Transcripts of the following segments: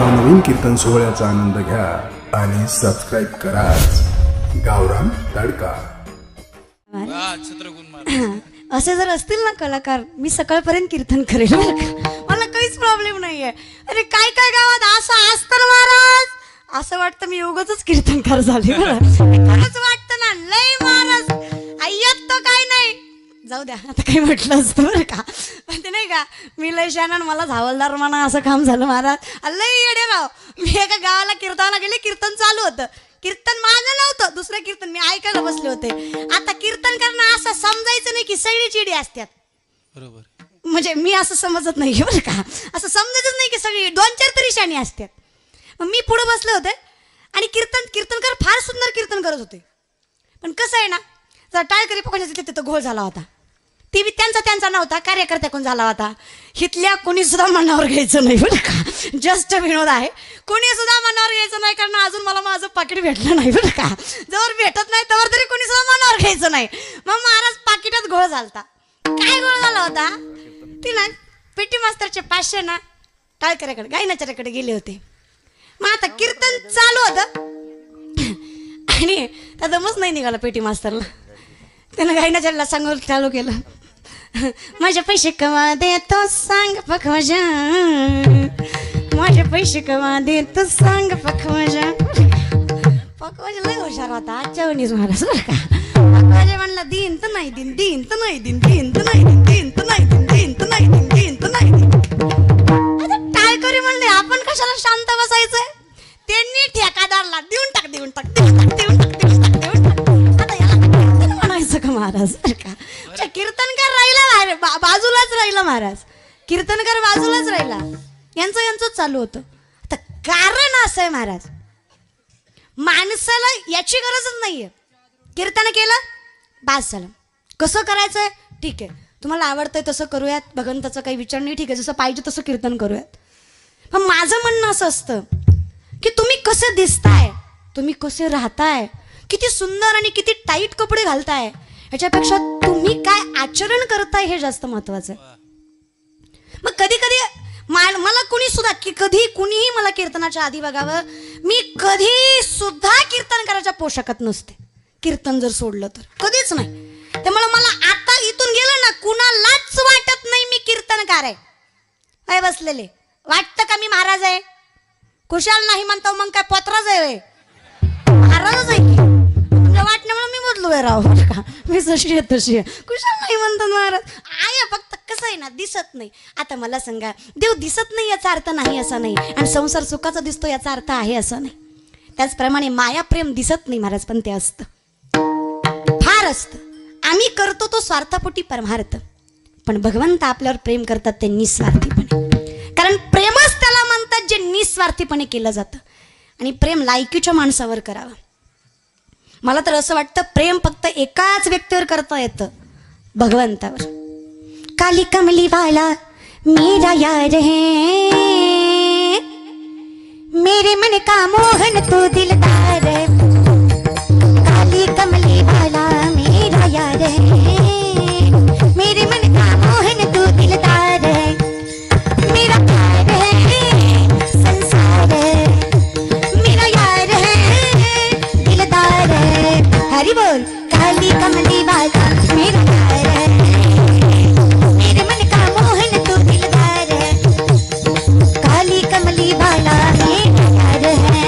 नवनवीन कीर्तन सोहळ्याचा आनंद घ्या आणि सबस्क्राइब करा गावरान तडका। असे जर असतील ना कलाकार, मी सकाळपर्यंत कीर्तन करेल, मला काहीच प्रॉब्लेम नाहीये। अरे काय काय गावात असं असतं महाराज, असं वाटतं मी उगाचच कीर्तनकार झाले खरंच वाटतं ना, लय महाराज आय्यात तर काय नाही, जाऊ द्या आता काही म्हटलं असतं बरं का, पण ते नाही का मी लय शान मला हवालदार म्हणा असं काम झालं महाराज, लय येडे राव। मी एका गावाला कीर्तनाला गेले, कीर्तन चालू होतं, कीर्तन माझं नव्हतं, दुसरं कीर्तन मी ऐकायला बसले होते। आता कीर्तन करणं असं समजायचं नाही की सगळी चिडी असतात, बरोबर, म्हणजे मी असं समजत नाही बरं का, असं समजायचंच नाही की सगळी, दोन चार तरी शाणी असतात। मग मी पुढे बसले होते आणि कीर्तनकार फार सुंदर कीर्तन करत होते, पण कसं आहे ना, जर टाळकरी पकडण्याचा तिथं घोळ झाला होता, ती बी त्यांचा नव्हता, कार्यकर्त्याकडून झाला होता। हितल्या कोणी सुद्धा मनावर घ्यायचं नाही बरं का, जस्ट विनोद आहे, कोणी सुद्धा मनावर घ्यायचं नाही, कारण अजून मला माझं पाकिट भेटलं नाही बरं का, जवळ भेटत नाही तवर तरी कोणी सुद्धा मनावर घ्यायचं नाही। मग महाराज पाकिटात घोळ झालता, काय घोळ झाला होता, ती ना पेटी मास्तरचे 500 ना टाळकऱ्याकडे गायनाच्याकडे गेले होते। मग आता कीर्तन चालू होतं आणि त्या दमच नाही निघाला पेटी मास्तरला, त्यानं गायनाच्याला सांगून चालू केलं, माझे पैसे कमा देतो सांग पखवाजा, माझे पैसे कमा देतो सांग पखवाजा। पखवाजा लय हुशार होता आजच्या वणीच महाराज बरं का, पखवाजा म्हणला दिन तर नाही दिन, दिन तर नाही दिन, दिन तर नाही दिन, दिन तर नाही दिन, दिन तर नाही दिन, दिन तर नाही दिन। आता टाळकरी म्हणले आपण कशाला शांत बसायचंय, त्यांनी ठेकादारला देऊन टाक देऊन टाक देऊन टाक देऊन टाक देऊन टाक देऊन टाक, आता याला म्हणायचं का महाराज बरं का, कीर्तनकार राहिला बाजूलाच राहिला महाराज, कीर्तनकार बाजूलाच राहिला, यांचं चालू होतं। आता कारण असं आहे महाराज, माणसाला याची गरजच नाहीये, कीर्तन केलं बास झालं, कसं करायचंय ठीक आहे, तुम्हाला आवडतंय तसं करूयात, भगवंताचा काही विचार नाही, ठीक आहे जसं पाहिजे तसं कीर्तन करूयात। पण माझं म्हणणं असं असतं की तुम्ही कसे दिसताय, तुम्ही कसे राहताय, किती सुंदर आणि किती टाईट कपडे घालताय, ह्याच्यापेक्षा तुम्ही काय आचरण करताय हे जास्त महत्वाचं आहे। मग कधी कधी मला कुणी सुद्धा की कधी कुणीही मला कीर्तनाच्या आधी बघावं, मी कधी सुद्धा कीर्तन करायच्या पोशाखात नसते, कीर्तन जर सोडलं तर कधीच नाही। त्यामुळे मला आता इथून गेलं ना कुणालाच वाटत नाही मी कीर्तनकार आहे, काय बसलेले वाटतं का मी महाराज आहे, कुशाल नाही म्हणतो मग काय पत्राच आहे, महाराजच आहे की तुमच्या वाटण्यामुळे मी बदलू राव का, मी जशी आहे तशी आहे, कुशाल नाही म्हणतात महाराज आहे, फक्त कसं आहे ना दिसत नाही। आता मला सांगा, देव दिसत नाही याचा अर्थ नाही असा नाही, आणि संसार सुखाचा दिसतो याचा अर्थ आहे असं नाही। त्याचप्रमाणे माया प्रेम दिसत नाही महाराज, पण ते असतं, फार असतं, आम्ही करतो तो स्वार्थापोटी परमार्थ, पण भगवंत आपल्यावर प्रेम करतात ते निस्वार्थीपणे, कारण प्रेमच त्याला म्हणतात जे निस्वार्थीपणे केलं जातं, आणि प्रेम लायकीच्या माणसावर करावं। मला तर असं वाटतं प्रेम फक्त एकाच व्यक्तीवर करता येतं, भगवंतावर। काली कमली वाला मेरा यार है, मेरे मन का मोहन तू दिलदार है, काली कमली वाला मेरा यार है, मेरे मन का मोहन तू दिलदार है, मेरा प्यार है संसार है, मेरा यार है दिलदार है, हरि बोल। काली कमली वाला मेरा यार है, मेरे मन का मोहन तू दिलदार है, काली कमली वाला मेरा यार है,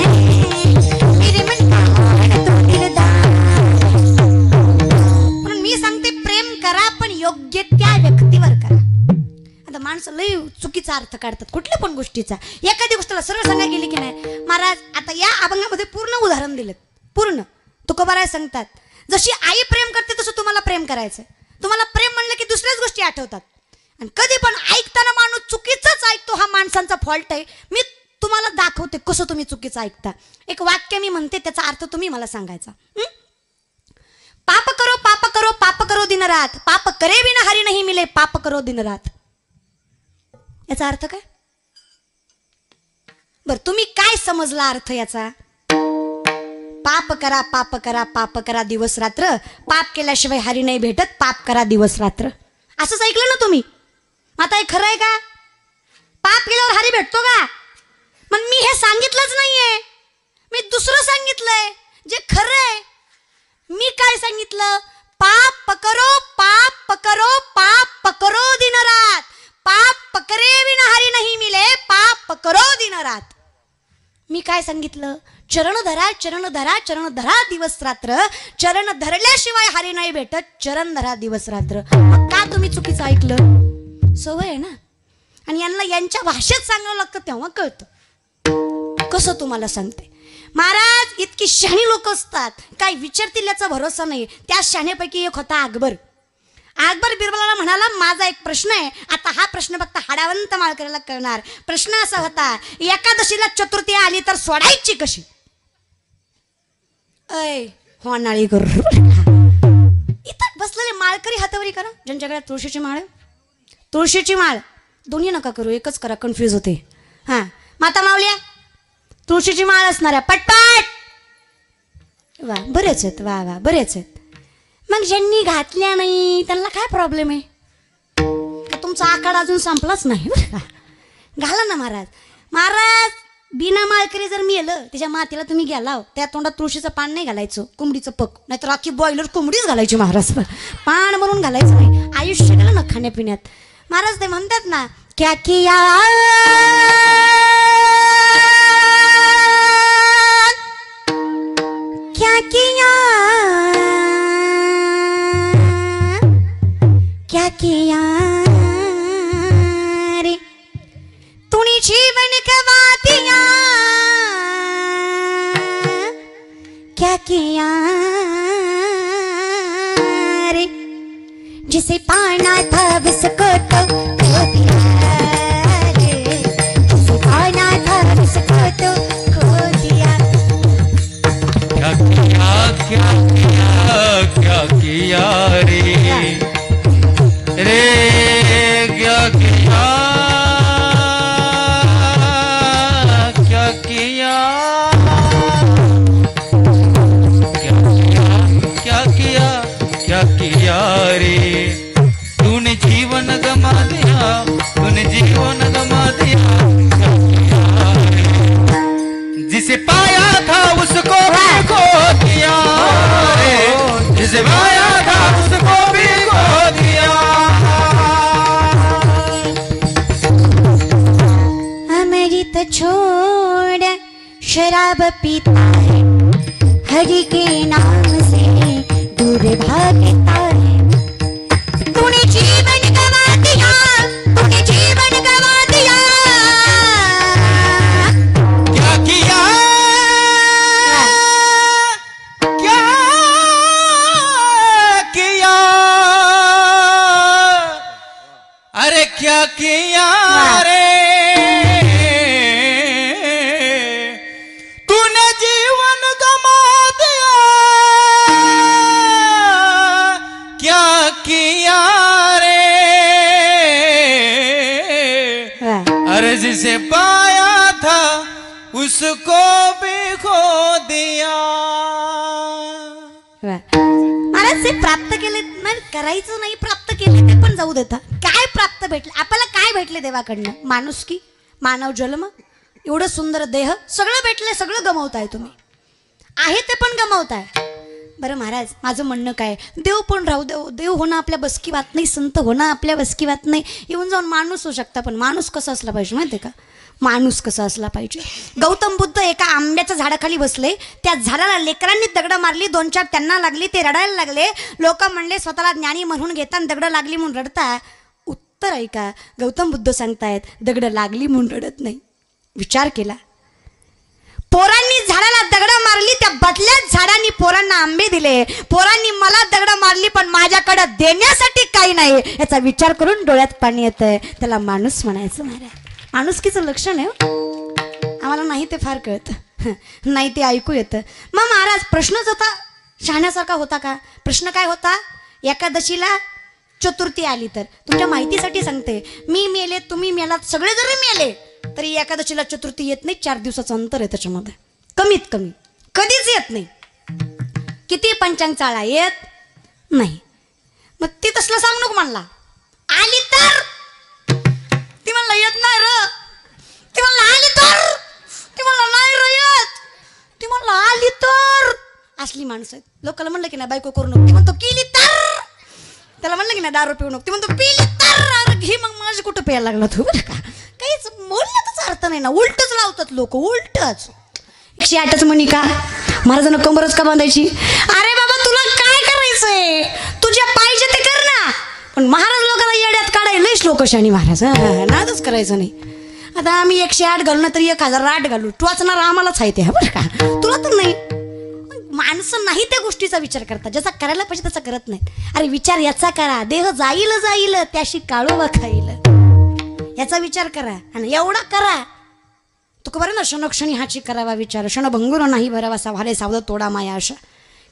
मेरे मन का मोहन तू दिलदार। म्हणून मी सांगते प्रेम करा पण योग्य त्या व्यक्तीवर करा। आता माणसं लय चुकीचा अर्थ काढतात कुठल्या पण गोष्टीचा, एखादी गोष्टीला सरळ सांगायला गेली की नाही महाराज, आता या अभंगामध्ये पूर्ण उदाहरण दिलं, पूर्ण तुकोबाराय सांगतात जशी आई प्रेम करते तसं तुम्हाला प्रेम करायचंय। तुम्हाला प्रेम म्हणलं की दुसऱ्याच गोष्टी आठवतात, आणि कधी पण ऐकताना माणूस चुकीचंच ऐकतो, हा माणसांचा फॉल्ट आहे। मी तुम्हाला दाखवते कसं तुम्ही चुकीचं ऐकता। एक वाक्य मी म्हणते, त्याचा अर्थ तुम्ही मला सांगायचा। पाप करो पाप करो पाप करो दिन रात, पाप करे बिना हरी नहीं मिले, पाप करो दिन रात, याचा अर्थ काय बर, तुम्ही काय समजला अर्थ याचा? पाप करा पाप करा पाप करा दिवस रात्र, पाप केल्याशिवाय हरी नाही भेटत, पाप करा दिवस रात्र, असंच ऐकलं ना तुम्ही। आता हे खरं आहे का? पाप केल्यावर हरी भेटतो का? मग मी हे सांगितलंच नाहीये, मी दुसरं सांगितलंय जे खरं आहे. मी काय सांगितलं? पाप पकरो, पाप पकरो, पाप पकरो दिन रात. पाप पकरे बिन हरी नाही मिले, पाप पकरो दिन रात. मी काय सांगितलं? चरण धरा, चरण धरा, चरण धरा दिवस रात्र. चरण धरल्याशिवाय हरी नाही भेटत, चरण धरा दिवस रात्र. का तुम्ही चुकीचं ऐकलं? सवय आहे ना. आणि यांना यांच्या भाषेत सांगावं लागतं तेव्हा कळतं. कसं तुम्हाला सांगते महाराज, इतकी शहाणी लोक असतात, काय विचारतील याचा भरोसा नाही. त्या शहाण्यापैकी एक होता अकबर. अकबर बिरबलाला म्हणाला, माझा एक प्रश्न आहे. आता हा प्रश्न फक्त हाडावंत माळकऱ्याला कळणार. प्रश्न असा होता, एकादशीला चतुर्थी आली तर सोडायची कशी? ऐ होनाळी करू. इथं बसलेले माळकरी हातावरी करा, ज्यांच्याकडे तुळशीची माळ, तुळशीची माळ दोन्ही नका करू, एकच करा, कन्फ्यूज होते. हां माता माऊल्या, तुळशीची माळ असणाऱ्या पटपट. वा बरेच आहेत, वा वा बरेच आहेत. मग ज्यांनी घातल्या नाही त्यांना काय प्रॉब्लेम आहे? तुमचा आखाडा अजून संपलाच नाही बरं का. घाला ना महाराज. महाराज बिना माळकरी जर मी येलं त्याच्या मातीला तुम्ही गेला, त्या तोंडात तुळशीचं पान नाही घालायचं, कोंबडीचं पक, नाहीतर राखी बॉयलर कोंबडीच घालायची महाराज. पान म्हणून घालायचं नाही. आयुष्य गेलं ना खाण्यापिण्यात. महाराज ते म्हणतात ना, क्या किया क्या किया क्या किया रे तूने जीवन गवा दिया, क्या किया रे जिसे पाना था उसको तो खो दिया रे, जिसे पाना था उसको तो खो दिया. क्या किया क्या किया क्या किया रे रे क्या किया क्या किया क्या किया क्या किया रे तूने जीवन गमा दिया, तूने जीवन गमा दिया. क्या किया रे जिसे पाया था उसको भी खो दिया रे, जिसे पाया था उसको भी खो दिया. अमृत छोड़ शराब पीता है, हरि के नाम से दूर भागता है. तूने जीवन गवा दिया, तूने जीवन गवा दिया. क्या किया क्या किया अरे क्या किया रे तूने जीवन गमा दिया, क्या किया रे अरे जिसे पाया था उसको भी खो दिया. महाराज ते प्राप्त केले नाही, करायचं नाही, प्राप्त केले ते पण जाऊ देता. काय प्राप्त भेटले आपल्याला? काय भेटले देवाकडनं? माणुसकी, मानव जन्म, एवढं सुंदर देह, सगळं भेटलंय. सगळं गमावताय तुम्ही, आहे ते पण गमावताय. बरं महाराज माझं म्हणणं काय, देव पण राहू देव, देव होणं आपल्या बसकी बात नाही, संत होणं आपल्या बसकी बात नाही. येऊन जाऊन माणूस होऊ शकता, पण माणूस कसा असला पाहिजे माहिती आहे का? माणूस कसा असला पाहिजे. गौतम बुद्ध एका आंब्याच्या झाडाखाली बसले, त्या झाडाला लेकरांनी दगड मारली, 2-4 त्यांना लागली, ते रडायला लागले. लोक म्हणले स्वतःला ज्ञानी म्हणून घेताना दगड लागली म्हणून रडता. उत्तर ऐका, गौतम बुद्ध सांगतायत दगड लागली म्हणून रडत नाही. विचार केला, पोरांनी झाडाला दगड मारली, त्या बदल्यात झाडांनी पोरांना आंबे दिले. पोरांनी मला दगड मारली पण माझ्याकडे देण्यासाठी काही नाही, याचा विचार करून डोळ्यात पाणी येतंय. त्याला माणूस म्हणायचं. महाराज माणुसकीचं लक्षण आहे. आम्हाला नाही ते फार कळतं, नाही ते ऐकू येतं. मग महाराज प्रश्नच होता, शहाण्यासारखा होता का? प्रश्न काय होता? एकादशीला चतुर्थी आली तर, तुमच्या माहितीसाठी सांगते, मी मेले, तुम्ही मेलात, सगळे जरी मेले तरी एकादशीला चतुर्थी येत नाही. 4 दिवसाचं अंतर आहे त्याच्यामध्ये, कमीत कमी. कधीच येत नाही. किती पंचांग चाळा येत नाही. मग ती तसलं सांग नको म्हणला. आली तर ती म्हणला येत नाही र, ती म्हणला आली तर असली माणसं आहेत. लोकांना म्हणलं की नाही बायको करू नको, ते म्हणतो केली तर. त्याला म्हणलं की नाही दारू पिऊ नको, ते म्हणतो पिली तर. अरे घे मग, माझी कुठं प्यायला लागला तू बरं का. काहीच बोलण्यातच अर्थ नाही ना, उलटच लावतात लोक, उलटच. 108च म्हणी का महाराजांना कंबरच का बांधायची. अरे बाबा तुला काय करायचंय, तुझ्या पाहिजे ते कर ना. पण महाराज लोकांना येड्यात काढायला लयच लोक शाणी महाराज, नादच करायचं नाही. आता आम्ही 108 घालू ना तरी 1008 घालू, टोचणार आम्हालाच आहे ते बरं का, तुला तर नाही. माणसं नाही त्या गोष्टीचा विचार करतात, ज्याचा करायला पाहिजे त्याचा करत नाहीत. अरे विचार याचा करा, देह जाईल जाईल त्याशी काळोबा खाईल, याचा विचार करा. आणि एवढा करा तुका बरं ना, क्षणोक्षणी हाची करावा विचार, क्षणभंगुर नाही भरावा वाले सावध तोडा माया अशा.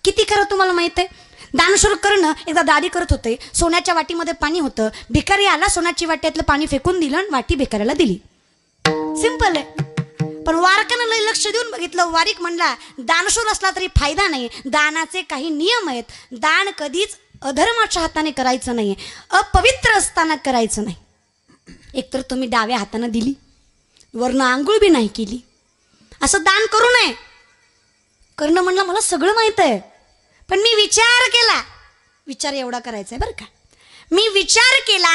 किती करा तुम्हाला माहित आहे. दानशूर करणं एकदा दादी करत होते, सोन्याच्या वाटीमध्ये पाणी होतं, भिकारी आला, सोन्याची वाट्यातलं पाणी फेकून दिलं आणि वाटी भिकाऱ्याला दिली. सिंपल आहे. पण वारकानं लय लक्ष देऊन बघितलं, वारीक म्हणला दानशूर असला तरी फायदा नाही, दानाचे काही नियम आहेत. दान कधीच अधर्माच्या हाताने करायचं नाही, अपवित्र असताना करायचं नाही. एकतर तुम्ही डाव्या हाताने दिली, वरनं आंघोळ बी नाही केली, असं दान करू नये. करणं म्हणलं मला सगळं माहित आहे, पण मी विचार केला, विचार एवढा करायचा आहे बरं का. मी विचार केला,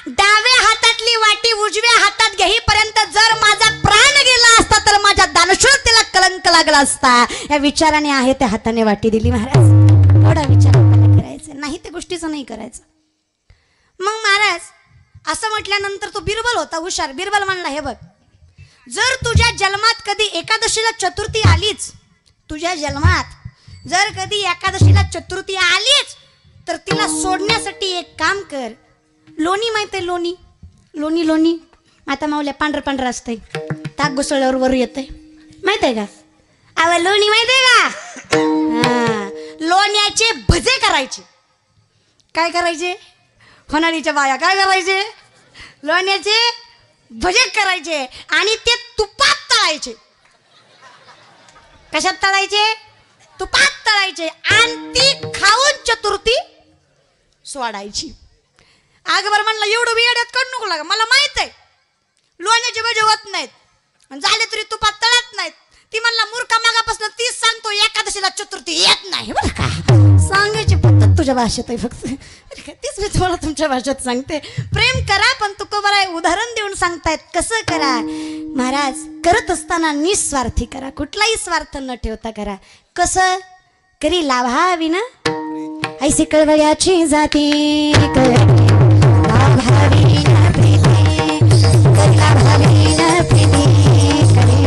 डाव्या हातातली वाटी उजव्या हातात घेईपर्यंत जर माझा प्राण गेला असता तर माझ्या दानशूरतेला कलंक लागला असता. या विचाराने आहे त्या हाताने वाटी दिली महाराज. एवढा विचार करायचा नाही, त्या गोष्टीचं नाही करायचं. मग महाराज असं म्हटल्यानंतर तो बिरबल होता हुशार. बिरबल म्हणला, हे बघ, जर तुझ्या जन्मात कधी एकादशीला चतुर्थी आलीच, तुझ्या जन्मात जर कधी एकादशीला चतुर्थी आलीच तर तिला सोडण्यासाठी एक काम कर. लोणी माहिती आहे, लोणी लोणी लोणी आता मावल्या पांढरं पांढरं असतंय, ताक घुसळल्यावर वर येतंय, माहित आहे का. अव लोणी माहित आहे का. हा, लोण्याचे भजे करायचे. काय करायचे, होणारीच्या बाया काय करायचे, लोण्याचे भजे करायचे आणि ते तुपात तळायचे. कशात तळायचे, तुपात तळायचे आणि ती खाऊन चतुर्थी सोडायची. आगबर म्हणला एवढं बियाड्यात करू नको लागा, मला माहित आहे लोण्याचे भजे होत नाहीत, झाले तरी तुपात तळत नाहीत. ती म्हणला मूर्खा, मागापासून तीच सांगतो एकादशीला चतुर्थी येत नाही बरं का. सांगायची पद्धत तुझ्या भाषेत आहे फक्त, तीच मी तुम्हाला तुमच्या भाषेत सांगते. प्रेम करा, पण तुकोबाराय उदाहरण देऊन सांगतायत कसं करा. महाराज करत असताना निस्वार्थी करा, कुठलाही स्वार्थ न ठेवता करा. कसं करी लाभावी ना, ऐसी कळवळ्याची जाती लाभावी ना प्रीती, लाभावी ना प्रीती करे,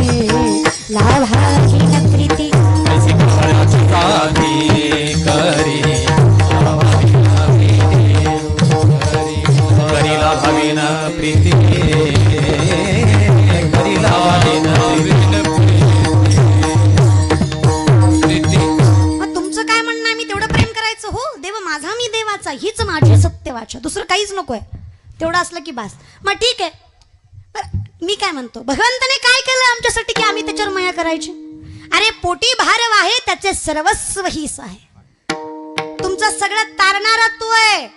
लाभावी ना प्रीती, ऐसी कळवळ्याची जाती करे, लाभावी ना प्रीती करे, लाभावी ना प्रीती करे, लाभावी ना प्रीती. तुमचं काय म्हणणं, मी तेवढं प्रेम करायचं. हो, देव माझा मी देवाचा, हीच माझी सत्य वाचा, दुसरं काहीच नकोय, तेवढं असलं की बास. मग ठीक आहे, मी काय म्हणतो, भगवंताने काय केलं आमच्यासाठी की आम्ही त्याच्यावर माया करायची. अरे पोटी भारव आहे, त्याचे सर्वस्व हीच आहे. तुमचं सगळं तारणारा तो आहे,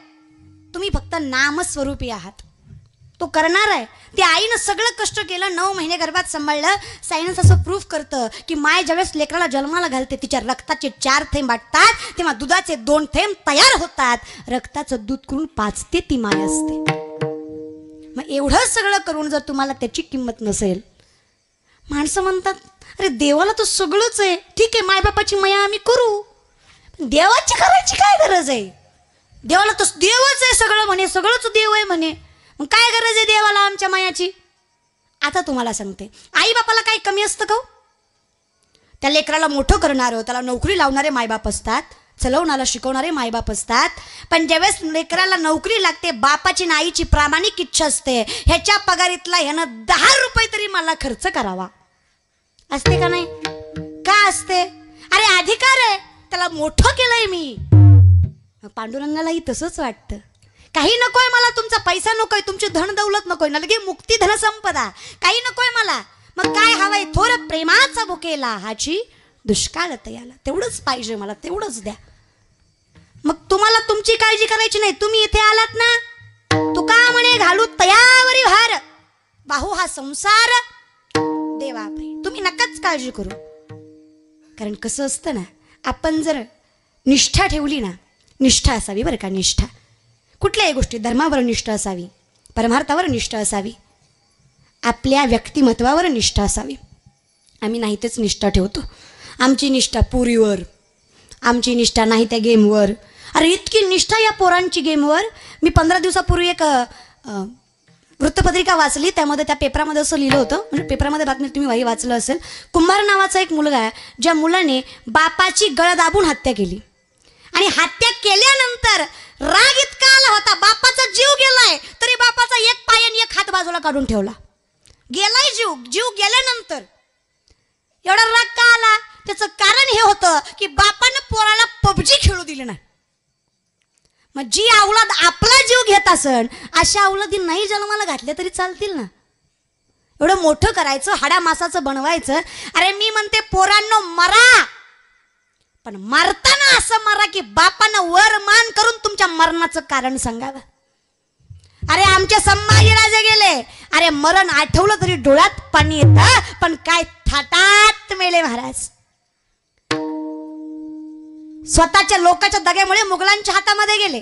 तुम्ही फक्त नामस्वरूपी आहात. तो करणार आहे. त्या आईनं सगळं कष्ट केलं, 9 महिने गर्भात सांभाळलं. सायन्स असं प्रूफ करतं की माय ज्यावेळेस लेकराला जन्माला घालते, तिच्या रक्ताचे 4 थेंब वाटतात, तेव्हा दुधाचे 2 थेंब तयार होतात. रक्ताचं दूध करून पाजते ती माय असते. मग एवढं सगळं करून जर तुम्हाला त्याची किंमत नसेल, माणसं म्हणतात अरे देवाला तर सगळंच आहे, ठीक आहे मायबापाची माया आम्ही करू, पण देवाची करायची काय गरज आहे. देवाला तर देवच आहे सगळं म्हणे, सगळंच देव आहे म्हणे, मग काय गरज आहे देवाला आमच्या मायाची. आता तुम्हाला सांगते, आई बापाला काही कमी असतं का. त्या लेकराला मोठं करणारं, त्याला नोकरी लावणारे मायबाप असतात, चलवणारा शिकवणारे मायबाप असतात. पण ज्यावेळेस लेकराला नोकरी लागते, बापाची ना आईची प्रामाणिक इच्छा असते, ह्याच्या पगारीतला ह्यानं 10 रुपये तरी मला खर्च करावा, असते का नाही. का असते, अरे अधिकार आहे, त्याला मोठं केलंय मी. पांडुरंगालाही तसंच वाटतं, काही नकोय मला, तुमचा पैसा नकोय, तुमची धन दौलत नकोय, नलगे मुक्ती धन संपदा काही नकोय मला. मग काय हवंय, थोर प्रेमाचा बुकेला हाची दुष्काळ तयाला, तेवढंच पाहिजे मला, तेवढंच द्या. मग तुम्हाला तुमची काळजी करायची नाही. तुम्ही इथे आलात ना, तुका म्हणे घालू तयावरी भार, बाहू हा संसार देवा, तुम्ही नकाच काळजी करू. कारण कसं असतं ना, आपण जर निष्ठा ठेवली ना, निष्ठा असावी बरं का, निष्ठा कुठल्याही गोष्टी, धर्मावर निष्ठा असावी, परमार्थावर निष्ठा असावी, आपल्या व्यक्तिमत्वावर निष्ठा असावी. आम्ही नाही तेच निष्ठा ठेवतो. आमची निष्ठा पुरीवर, आमची निष्ठा नाही त्या गेमवर. अरे इतकी निष्ठा या पोरांची गेमवर. मी 15 दिवसापूर्वी एक वृत्तपत्रिका वाचली, त्यामध्ये त्या पेपरामध्ये असं लिहिलं होतं, म्हणजे पेपरामध्ये बातमी तुम्ही वाही वाचलं असेल. कुंभार नावाचा एक मुलगा आहे, ज्या मुलाने बापाची गळ दाबून हत्या केली. आणि हत्या केल्यानंतर राग इतका आला होता, बापाचा जीव गेलाय तरी बापाचा एक पाय आणि एक हात बाजूला काढून ठेवला. गेलाय जीव, जीव गेल्यानंतर एवढा राग का आला? त्याचं कारण हे होतं की बापानं पोराला पबजी खेळू दिली नाही. मग जी अवलाद आपला जीव घेत असन, अशा अवलादी नाही जन्माला घातल्या तरी चालतील ना. एवढं मोठं करायचं, हाडा मासाचं बनवायचं. अरे मी म्हणते पोरांनो मरा, पण मरताना असं मरा की बापानं वर मान करून तुमच्या मरणाचं कारण सांगावं. अरे आमचे संभाजीराजे गेले, अरे मरण आठवलं तरी डोळ्यात पाणी येतं, पण काय थाटात मेले महाराज. स्वतःच्या लोकांच्या दग्यामुळे मुघलांच्या हातामध्ये गेले.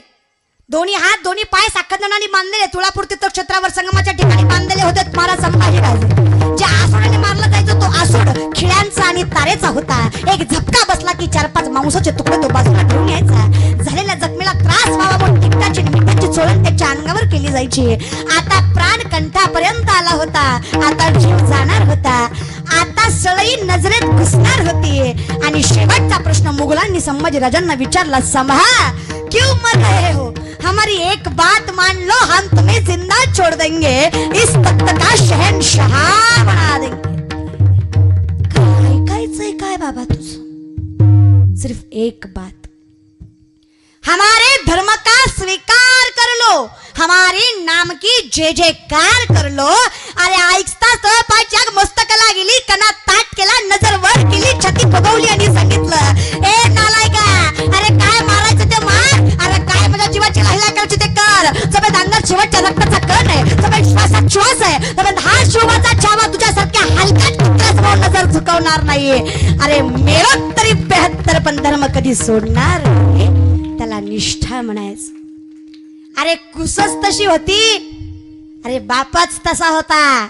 दोन्ही हात दोन्ही पाय साखरदानाने बांधलेले, तुळापूर तीर्थक्षेत्रावर संगमाच्या ठिकाणी बांधलेले होते महाराज संभाजीराजे. ज्या आसुडाने मारला जायचं तो आसूड खिळ्यांचा आणि तारेचा होता. एक झपका बसला की 4-5 मांसाचे तुकडे तो बाजूला ठेवून यायचा. झालेल्या जखमेला त्रास व्हावा म्हणून तिखटाची मिठाची चोळण त्याच्या अंगावर केली जायची. आता प्राण कंठापर्यंत आला होता, आता जीव जाणार होता, आता सळई नजरेत घुसणार होती. आणि शेवटचा प्रश्न मुघलांनी संभाजीराजांना विचारला, संभा क्यों मर रहे हो? हमारी एक बात मान लो, हम तुम्हें जिंदा छोड़ देंगे, इस तख्त का शहंशाह बना देंगे. काय कायचंय काय बाबा तुझं? सिर्फ एक बात, हमारे धर्म का स्वीकार कर लो, हमारे नाम की जय जयकार कर लो. अरे ऐकता तळपाच्या मस्तकाला गेली, कणा ताट केला, नजर वर केली, छाती फुगवली आणि सांगितलं, ए नालायका, अरे काय मारायचं ते मार, अरे काय माझ्या जीवाची लाहिला करायची ते कर. सगळ्यात अंगात शेवटच्या रक्ताचा कण आहे, सगळ्यात श्वासात श्वास आहे, सगळ्यात हा शिवाचा छावा तुझ्यासारख्या हलक्यात कुत्र्यासमोर नजर झुकवणार नाहीये. अरे मेलो तरी 72, पण धर्म कधी सोडणार नाही. त्याला निष्ठा म्हणायचं. अरे कुसच तशी होती, अरे बापाच तसा होता.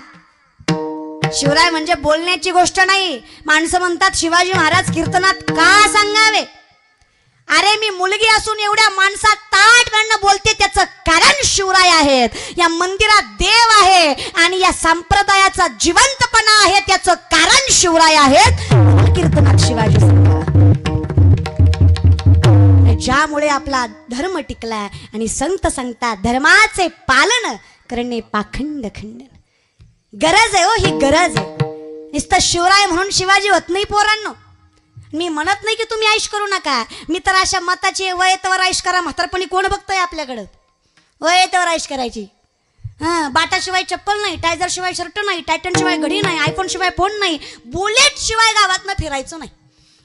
शिवराय म्हणजे बोलण्याची गोष्ट नाही. माणसं म्हणतात शिवाजी महाराज कीर्तनात का सांगावे. अरे मी मुलगी असून एवढ्या माणसात ताटपणे बोलते, त्याचं कारण शिवराय आहेत. या मंदिरात देव आहे आणि या संप्रदायाचा जिवंतपणा आहे, त्याचं कारण शिवराय आहेत. कीर्तनात शिवाजी सांगा, ज्यामुळे आपला धर्म टिकला. आणि संत सांगतात धर्माचे पालन करणे पाखंड खंडन. गरज आहे हो, ही गरज आहे. नुसतं शिवराय म्हणून शिवाजी होत नाही पोरांनो. मी म्हणत नाही की तुम्ही ऐश करू नका, मी तर अशा मताची वयेतवर ऐश करा. म्हातारपणी कोण बघतोय आपल्याकडं? वयेतवर ऐश करायची. बाटाशिवाय चप्पल नाही, टायझर शिवाय शर्ट नाही, टायटन शिवाय घडी नाही, आयफोन शिवाय फोन नाही, बुलेट शिवाय गावात फिरायचं नाही.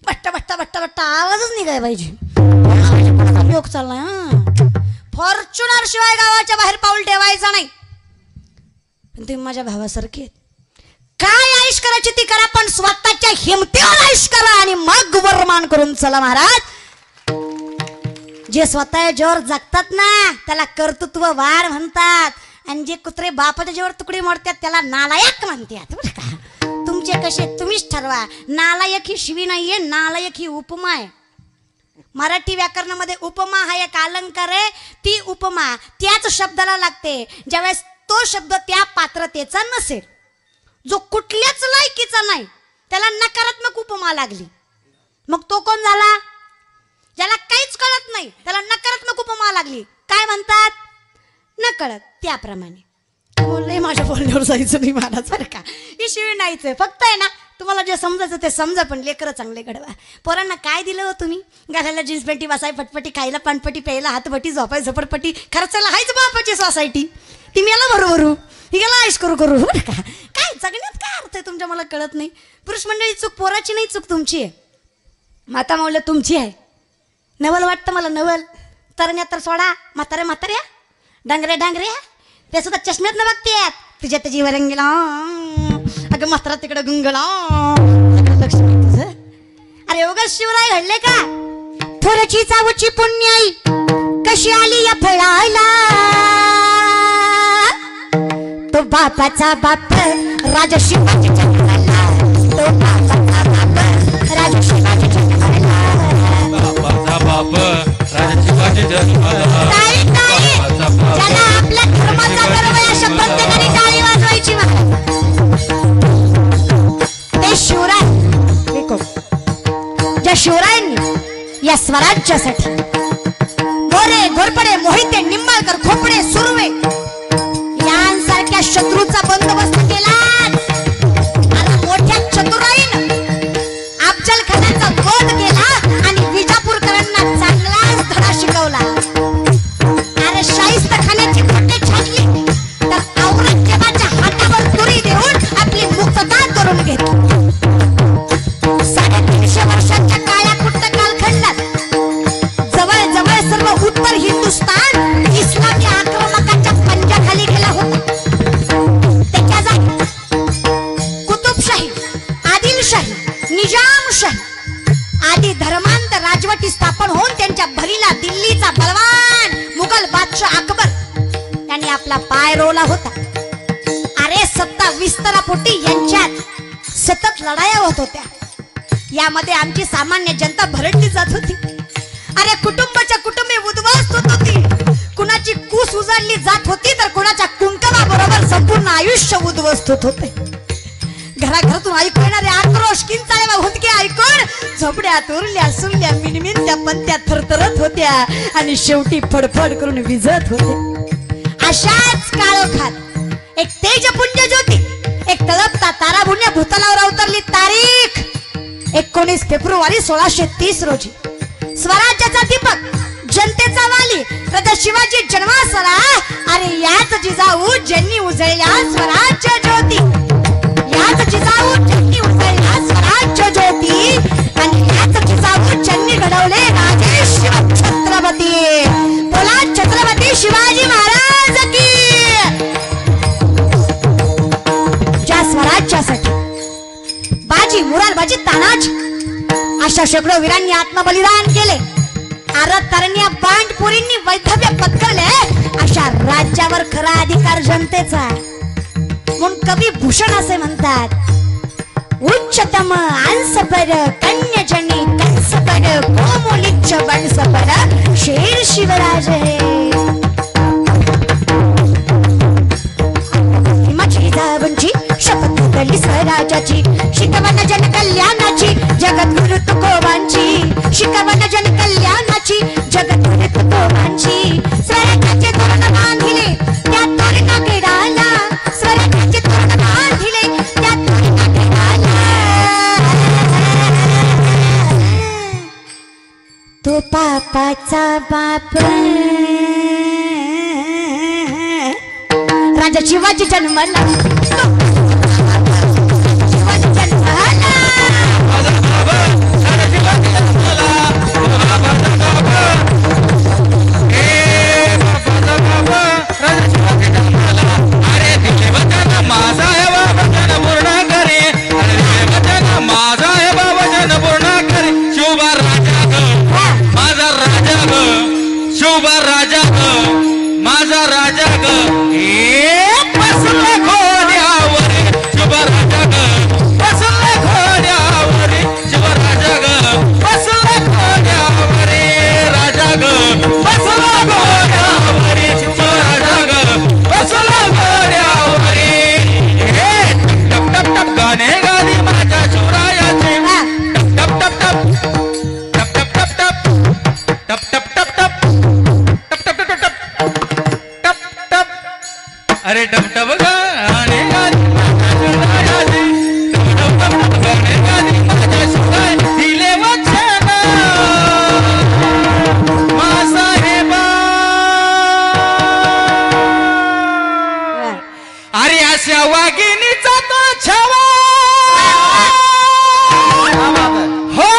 बट्टा बट्टा बट्टा बट्टा आवाजच निघाय पाहिजे. योग चाललाय. फॉर्च्युनर शिवाय गावाच्या बाहेर पाऊल ठेवायचं नाही. पण तुम्ही माझ्या भावासारखे आहेत. काय आयुष करायची ती करा, पण स्वतःच्या हिमतीवर आयुष करा आणि मग वरमान करून चला महाराज. जे स्वतः जोर जगतात ना त्याला कर्तृत्ववान म्हणतात, आणि जे कुत्रे बापाच्या जोर तुकडे मोडतात त्याला नालायक म्हणतात. बरं का, तुमचे कसे तुम्हीच ठरवा. नालायक ही शिवी नाहीये, नालायक ही उपमा आहे. मराठी व्याकरणामध्ये उपमा हा एक अलंकार आहे. ती उपमा त्याच शब्दाला लागते ज्यावेळेस तो शब्द त्या पात्रतेचा नसेल. जो कुठल्याच लायकीचा नाही त्याला नकारात्मक उपमा लागली. मग तो कोण झाला? ज्याला काहीच कळत नाही त्याला नकारात्मक उपमा लागली. काय म्हणतात? न कळत. त्याप्रमाणे बोलले माझ्या बोलण्यावर जायचं नाही महाराज बरं का. ही शिवी नाहीच आहे. फक्त आहे ना तुम्हाला जे समजायचं ते समजा, पण लेकरं चांगले घडवा. पोरांना काय दिलं हो तुम्ही? घालायला जीन्स पॅन्टी, बसाय फटपटी, खायला पानपटी, प्यायला हातपटी, झोपाय झोपडपटी, खर्चायला हायच बापाची सोसायटी. ती मेला भरू ही गेला आयुष करू बरं का. काय जगण्यात काय अर्थ आहे तुमच्या? मला कळत नाही. पुरुष मंडळी चूक पोराची नाही, चूक तुमची आहे. माता माऊल्या तुमची आहे. नवल वाटतं मला नवल. तरण्या तर सोडा, म्हाताऱ्या डांगऱ्या ते सुद्धा चष्म्यात न बघतेत. तुझ्या त्याची वरंगीला अगं म्हातारा तिकडं गुंगला लक्ष्मी तुझं. अरे उगाच शिवराय घडले का? थोरची चावची पुण्याई कशी आली या फळाला, तो बापाचा बाप राजा शिवाजी जन्माला, तो बापाचा बाप राजा शिवाजी जन्माला, बापाचा बाप राजा शिवाजी जन्माला. ज्याला आपल्या धर्माचा गर्व आहे अशा प्रत्येकाने टाळी वाजवायची. ते शिवराय ज्या शिवरायांनी या स्वराज्यासाठी गोरे घोरपडे मोहिते निंबाळकर खोपडे सुर्वे यांसारख्या शत्रूचा बंदोबस्त केला, आणि मोठ्या चतुराईनं अफजल खानाचा वध केला आणि विजापूरकरांना चांगलाच धडा शिकवला. अरे शाहिस्त खानाची खोटे छाटली तर औरंगजेबाच्या हातावर तुरी देऊन आपली मुक्तता करून घेतली. 350 वर्षांच्या काळ्या कुट्ट कालखंडात जवळ सर्व उत्तर हिंदुस्थान इस्लामी आक्रमकाच्या पंजाखाली गेला होता. त्याच्या जागी कुतुबशाही, आदिलशाही, निजामशाही आदी धर्मांत राजवटी स्थापन होऊन त्यांच्या भरीला दिल्लीचा बलवान मुघल बादशाह अकबर त्यांनी आपला पाय रोवला होता. अरे सत्ता विस्तारापोटी यांच्यात सतत लढाया होत होत्या. यामध्ये आमची सामान्य जनता भरडली जात होती. अरे कुटुंबाच्या कुटुंबे उद्ध्वस्त होत होती. कुणाची कूस उजाडली जात होती तर कुणाच्या कुंकवाबरोबर संपूर्ण आयुष्य उद्ध्वस्त होत होते. घराघरातून ऐकू येणारे आक्रोश, किंचाळ्या हुंदके ऐकून झोपड्यात उरल्या सुरल्या मिनमिनत्या पंत्या थरथरत होत्या आणि शेवटी फडफड करून विझत होते. अशाच काळोखात एक तेजपुंज ज्योती, एक तळपता ताराभुन्या भूतलावर अवतरली. तारीख 19 फेब्रुवारी 1630 रोजी. स्वराज्याचा दीपक, जनतेचा वाली राजा शिवाजी जन्मास आला. अरे याच जिजाऊ ज्यांनी उजळल्या स्वराज्य ज्योती, याच जिजाऊ ज्यांनी उजळल्या स्वराज्य ज्योती, आणि याच जिजाऊ ज्यांनी घडवले राजे शिव छत्रपती. बोला छत्रपती शिवाजी महाराज की. ज्या स्वराज्यासाठी बाजी, मुरारबाजी, तानाजी अशा शेकडो वीरांनी आत्मबलिदान केले, आरत तरण्या बांडपुरींनी वैधव्य पत्करले, अशा राज्यावर खरा अधिकार जनतेचा. म्हणून कवी भूषण असे म्हणतात, उच्चतम अंशपर कन्यजनी कंसपर कोमोलिच्छ वंशपर शेर शिवराज हे. जिजाऊंची शपथ घेतली स्वराज्याची, शिकवण जन कल्याणाची जगद्गुरु तुकोबांची, शिकवण जन कल्याणाची जगद्गुरु तुकोबांची. स्वराज्याचे तोरण बांधिले त्या तोरणा केडाला, स्वराज्याचे तोरण बांधिले त्या तोरणा केडाला. तो पापाचा बाप राजा शिवाजी जन्मला, शिवाजी जन्मला. अरे दिले वचन माझा आहे बाबा जन पूर्ण करे, अरे दिले वचन माझा आहे बाबा जन पूर्ण करे. शिवबा राजा ग माझा राजा ग, शिवबा राजा ग माझा राजा ग. बसले घोड्यावर शिवराजा ग, बसले घोड्यावर शिवराजा ग, बसले घोड्यावर राजा ग, बसले घोड्यावर शिवराजा ग, बसले घोड्यावर. हे टप टप टप गाणे गाली माझ्या शिवरायाचे, टप टप टप टप टप टप टप टप टप टप टप टप टप टप टप. अरे टप टप गाणे गाली माझ्या शिवरायाचे, टप टप टप गाणे गाली माझ्या शिवराय. दिले वचन मासाहेबा. अरे अशा वाघिणीचा तो छावा हो.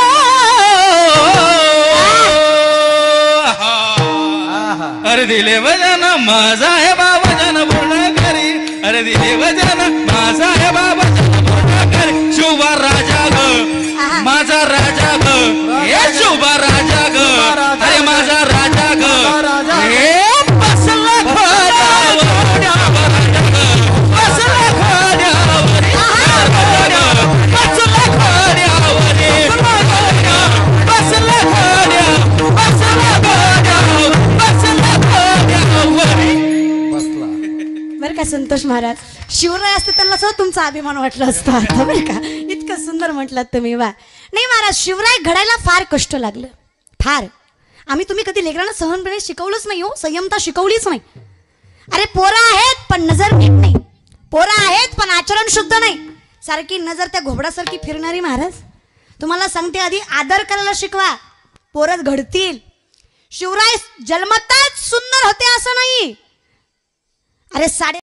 अरे दिले वचन माझा आहे बाबा जन पूर्ण करी, अरे दिले वचन माझा आहे बाबा जन पूर्ण करी. शिवबा राजा ग माझा राजा ग, हे शुभा राजा ग अरे माझा राजा ग हे बसला खोड्यावर बसला खोड्यावर बसला खोड्यावर बसला बरं का संतोष महाराज, शिवराय असते त्यांना सुद्धा तुमचा अभिमान वाटला असता आता बरं का. इतकं सुंदर म्हटलात तुम्ही. वा नाही महाराज, शिवराय घडायला फार कष्ट लागलं, फार. आम्ही तुम्ही कधी लेकरांना सहनपणे शिकवलंच नाही हो, संयमता शिकवलीच नाही. अरे पोरं आहेत पण नजर नीट नाही, पोरं आहेत पण आचरण शुद्ध नाही, सारखी नजर त्या घोबडासारखी फिरणारी. महाराज तुम्हाला सांगते, आधी आदर करायला शिकवा, पोरच घडतील. शिवराय जन्मताच सुंदर होते असं नाही. अरे